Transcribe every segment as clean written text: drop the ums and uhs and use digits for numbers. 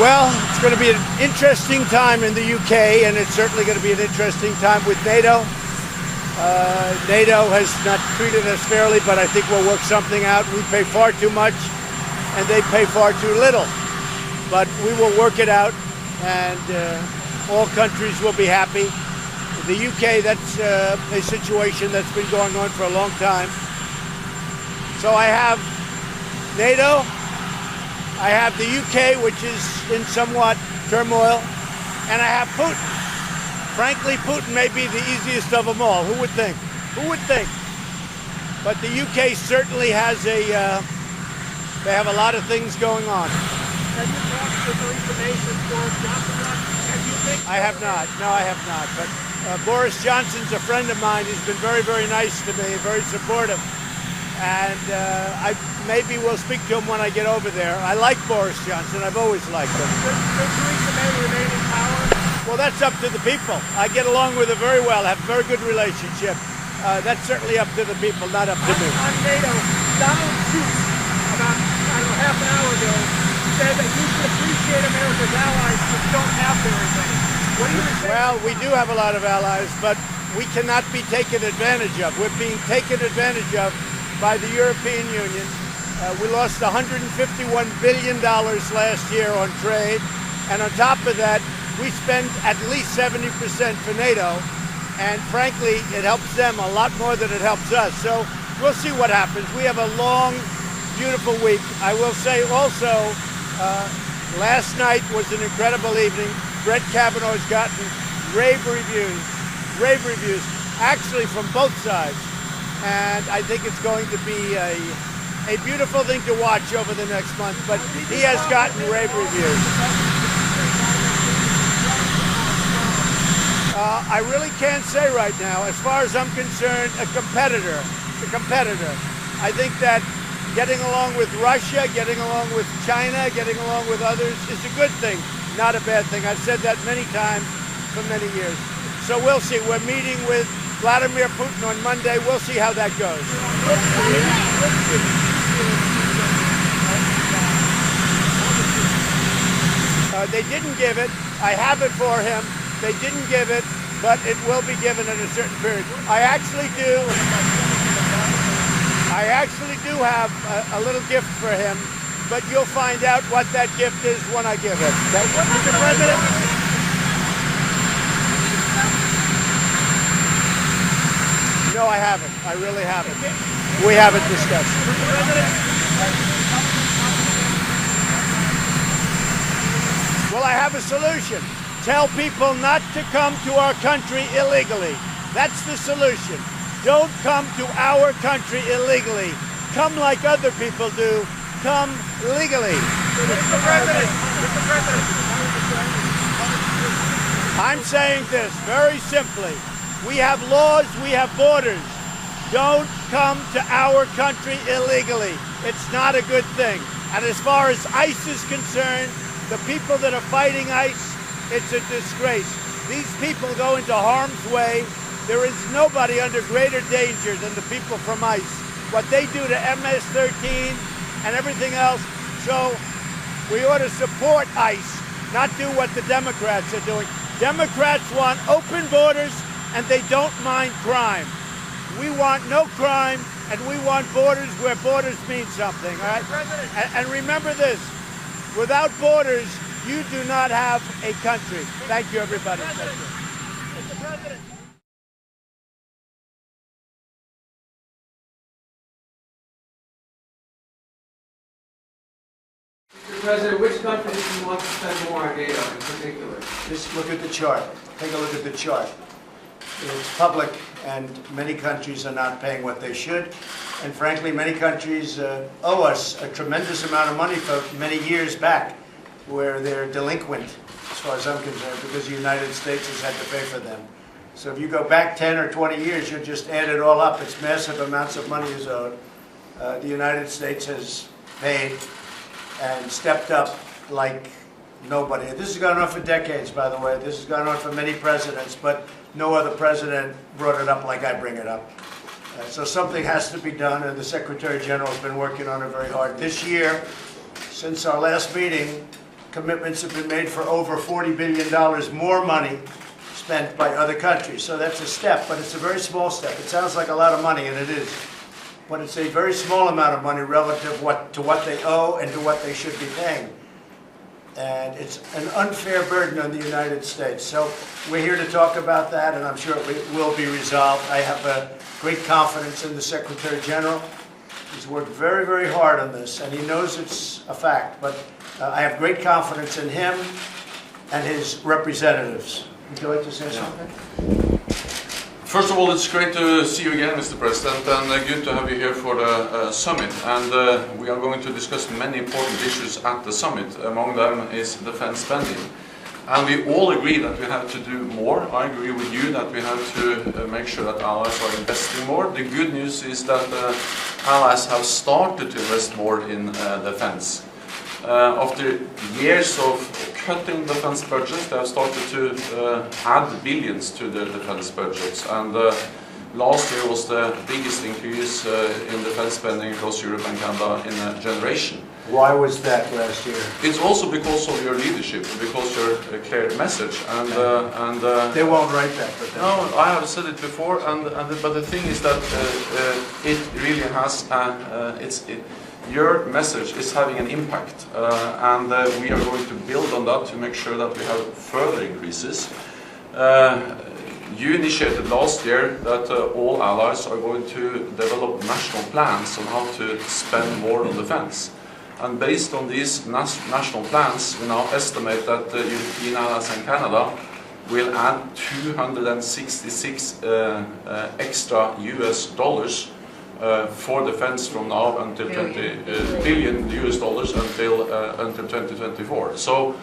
Well, it's going to be an interesting time in the UK, and it's certainly going to be an interesting time with NATO. NATO has not treated us fairly, but I think we'll work something out. We pay far too much, and they pay far too little. But we will work it out, and all countries will be happy. The UK, that's a situation that's been going on for a long time. So I have NATO. I have the UK, which is in somewhat turmoil, and I have Putin. Frankly, Putin may be the easiest of them all. Who would think? Who would think? But the UK certainly has they have a lot of things going on. Have you talked to Theresa May since Boris Johnson left? Have you think? I have not. No, I have not. But Boris Johnson's a friend of mine. He's been very, very nice to me, very supportive. And maybe we'll speak to him when I get over there. I like Boris Johnson. I've always liked him. Does Theresa May remain in power? Well, that's up to the people. I get along with her very well, have a very good relationship. That's certainly up to the people, not up to me. On NATO, Donald Trump, about, half an hour ago, said that you should appreciate America's allies but don't have very many. What do you say? Well, we do have a lot of allies, but we cannot be taken advantage of. We're being taken advantage of by the European Union. We lost $151 billion last year on trade, and on top of that, we spend at least 70% for NATO, and frankly, it helps them a lot more than it helps us. So we'll see what happens. We have a long, beautiful week. I will say also, last night was an incredible evening. Brett Kavanaugh's gotten rave reviews, actually from both sides. And I think it's going to be a beautiful thing to watch over the next month. But he has gotten rave reviews. I really can't say right now. As far as I'm concerned, a competitor. I think that getting along with Russia, getting along with China, getting along with others is a good thing, not a bad thing. I've said that many times for many years. So we'll see. We're meeting with Vladimir Putin on Monday. We'll see how that goes. They didn't give it. I have it for him. They didn't give it, but it will be given at a certain period. I actually do have a little gift for him, but you'll find out what that gift is when I give it. Okay? Mr. President? No, I haven't. I really haven't. We haven't discussed. Well, I have a solution. Tell people not to come to our country illegally. That's the solution. Don't come to our country illegally. Come like other people do. Come legally. Mr. President. I'm saying this very simply. We have laws, we have borders. Don't come to our country illegally. It's not a good thing. And as far as ICE is concerned, the people that are fighting ICE, it's a disgrace. These people go into harm's way. There is nobody under greater danger than the people from ICE. What they do to MS-13 and everything else. So we ought to support ICE, not do what the Democrats are doing. Democrats want open borders, and they don't mind crime. We want no crime, and we want borders where borders mean something, all right? And remember this, without borders, you do not have a country. Thank you, everybody. Mr. President. Mr. President, which country do you want to spend more on NATO in particular? Just look at the chart. Take a look at the chart. It's public, and many countries are not paying what they should. And frankly, many countries owe us a tremendous amount of money for many years back, where they're delinquent, as far as I'm concerned, because the United States has had to pay for them. So if you go back 10 or 20 years, you just add it all up. It's massive amounts of money is owed. The United States has paid and stepped up like nobody. This has gone on for decades, by the way. This has gone on for many presidents, but no other president brought it up like I bring it up. So something has to be done, and the Secretary General has been working on it very hard. This year, since our last meeting, commitments have been made for over $40 billion more money spent by other countries. So that's a step, but it's a very small step. It sounds like a lot of money, and it is. But it's a very small amount of money relative to what they owe and to what they should be paying. And it's an unfair burden on the United States. So we're here to talk about that, and I'm sure it will be resolved. I have great confidence in the Secretary General. He's worked very, very hard on this, and he knows it's a fact. But I have great confidence in him and his representatives. Would you like to say something? First of all, it's great to see you again, Mr. President, and good to have you here for the summit. And we are going to discuss many important issues at the summit. Among them is defense spending. And we all agree that we have to do more. I agree with you that we have to make sure that allies are investing more. The good news is that allies have started to invest more in defense. After years of cutting defense budgets, they have started to add billions to their defense budgets. And last year was the biggest increase in defense spending across Europe and Canada in a generation. Why was that last year? It's also because of your leadership, because your clear message. And They won't write that, but no, I have said it before. But the thing is that it really has your message is having an impact, and we are going to build on that to make sure that we have further increases. You initiated last year that all allies are going to develop national plans on how to spend more on defense. And based on these national plans, we now estimate that the European allies and Canada will add 266 extra US dollars for defense from now until billion US dollars until 2024. So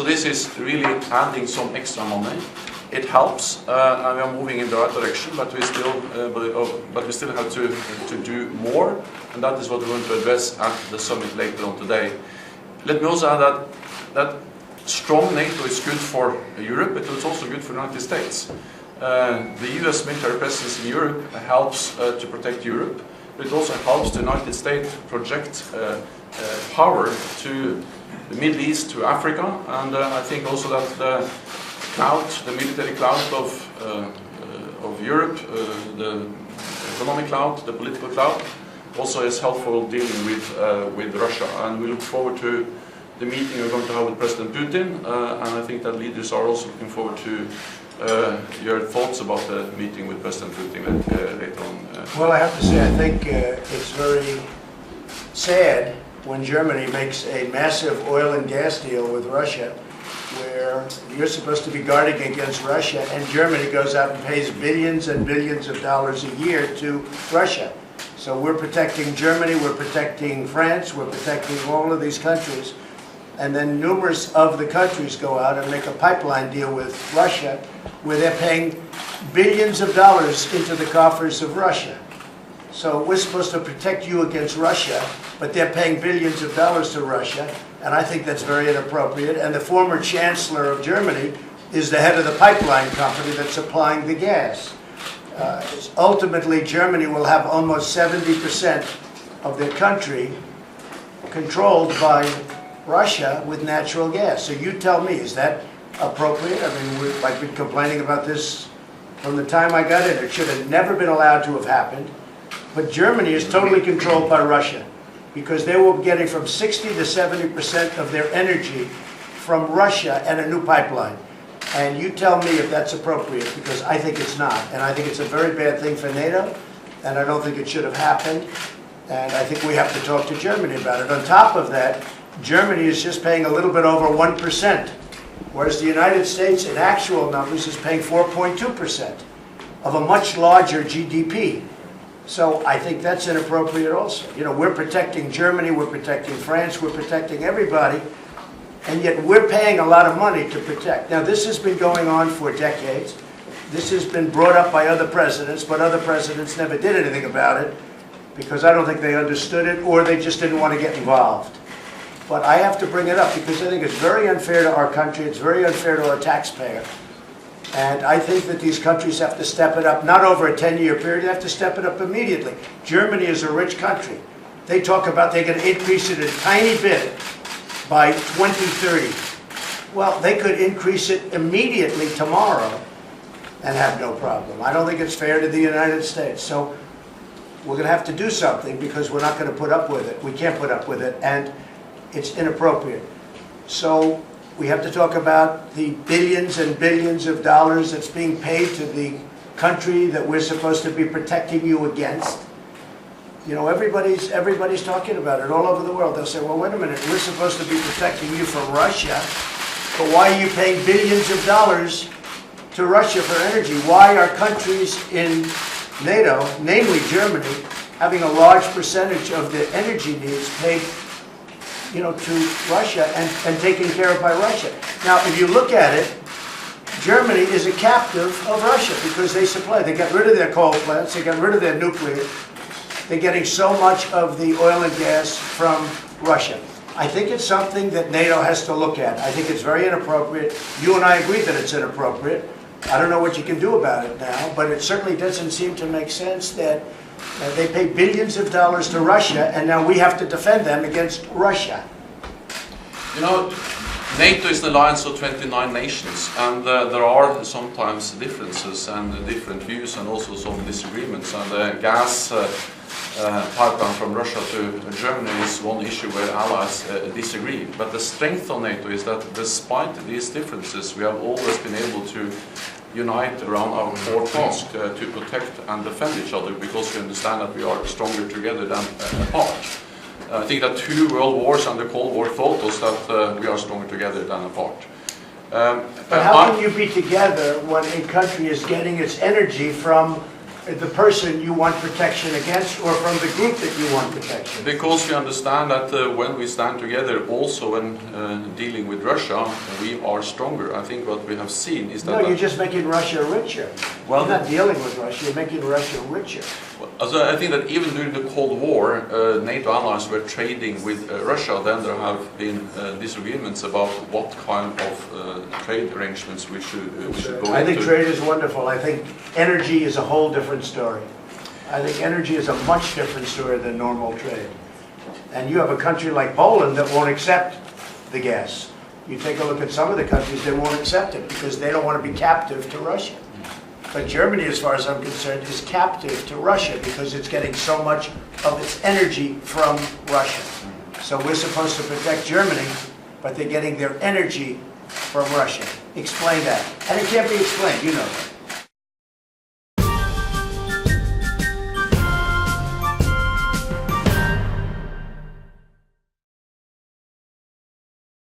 this is really adding some extra money. It helps, and we are moving in the right direction, but we still have to do more, and that is what we're going to address at the summit later on today. Let me also add that strong NATO is good for Europe, but it's also good for the United States. The US military presence in Europe helps to protect Europe, but it also helps the United States project power to the Middle East, to Africa, and I think also that the military cloud of Europe, the economic cloud, the political cloud, also is helpful dealing with Russia. And we look forward to the meeting we're going to have with President Putin, and I think that leaders are also looking forward to your thoughts about the meeting with President Putin later on. Well, I have to say, I think it's very sad when Germany makes a massive oil and gas deal with Russia, where you're supposed to be guarding against Russia, and Germany goes out and pays billions and billions of dollars a year to Russia. So we're protecting Germany, we're protecting France, we're protecting all of these countries, and then numerous of the countries go out and make a pipeline deal with Russia, where they're paying billions of dollars into the coffers of Russia. So we're supposed to protect you against Russia, but they're paying billions of dollars to Russia, and I think that's very inappropriate. And the former Chancellor of Germany is the head of the pipeline company that's supplying the gas. Ultimately, Germany will have almost 70% of their country controlled by Russia with natural gas. So you tell me, is that appropriate? I mean, I've been complaining about this from the time I got in. It should have never been allowed to have happened. But Germany is totally controlled by Russia, because they were getting from 60 to 70% of their energy from Russia and a new pipeline. And you tell me if that's appropriate, because I think it's not. And I think it's a very bad thing for NATO, and I don't think it should have happened. And I think we have to talk to Germany about it. On top of that, Germany is just paying a little bit over 1%, whereas the United States, in actual numbers, is paying 4.2% of a much larger GDP. So I think that's inappropriate also. You know, we're protecting Germany, we're protecting France, we're protecting everybody, and yet we're paying a lot of money to protect. Now, this has been going on for decades. This has been brought up by other presidents, but other presidents never did anything about it, because I don't think they understood it, or they just didn't want to get involved. But I have to bring it up, because I think it's very unfair to our country, it's very unfair to our taxpayer. And I think that these countries have to step it up, not over a 10-year period, they have to step it up immediately. Germany is a rich country. They talk about they're going to increase it a tiny bit by 2030. Well, they could increase it immediately tomorrow and have no problem. I don't think it's fair to the United States. So we're going to have to do something because we're not going to put up with it. We can't put up with it, and it's inappropriate. So we have to talk about the billions and billions of dollars that's being paid to the country that we're supposed to be protecting you against. You know, everybody's talking about it all over the world. They'll say, well, wait a minute, we're supposed to be protecting you from Russia, but why are you paying billions of dollars to Russia for energy? Why are countries in NATO, namely Germany, having a large percentage of the energy needs paid, you know, to Russia and taken care of by Russia? Now, if you look at it, Germany is a captive of Russia because they supply. They got rid of their coal plants. They got rid of their nuclear. They're getting so much of the oil and gas from Russia. I think it's something that NATO has to look at. I think it's very inappropriate. You and I agree that it's inappropriate. I don't know what you can do about it now, but it certainly doesn't seem to make sense that they pay billions of dollars to Russia, and now we have to defend them against Russia. You know, NATO is an alliance of 29 nations, and there are sometimes differences and different views and also some disagreements. And the gas pipeline from Russia to Germany is one issue where allies disagree. But the strength of NATO is that despite these differences, we have always been able to unite around our core task to protect and defend each other, because we understand that we are stronger together than apart. I think that 2 world wars and the Cold War taught us that we are stronger together than apart. But how can you be together when a country is getting its energy from the person you want protection against or from the group that you want protection? Because we understand that when we stand together, also when dealing with Russia, we are stronger. I think what we have seen is that... No, you're just making Russia richer. Well, you're not dealing with Russia, you're making Russia richer. So I think that even during the Cold War, NATO allies were trading with Russia. Then there have been disagreements about what kind of trade arrangements we should go into. I think trade is wonderful. I think energy is a whole different story. I think energy is a much different story than normal trade. And you have a country like Poland that won't accept the gas. You take a look at some of the countries, they won't accept it because they don't want to be captive to Russia. But Germany, as far as I'm concerned, is captive to Russia because it's getting so much of its energy from Russia. So we're supposed to protect Germany, but they're getting their energy from Russia. Explain that. And it can't be explained, you know that.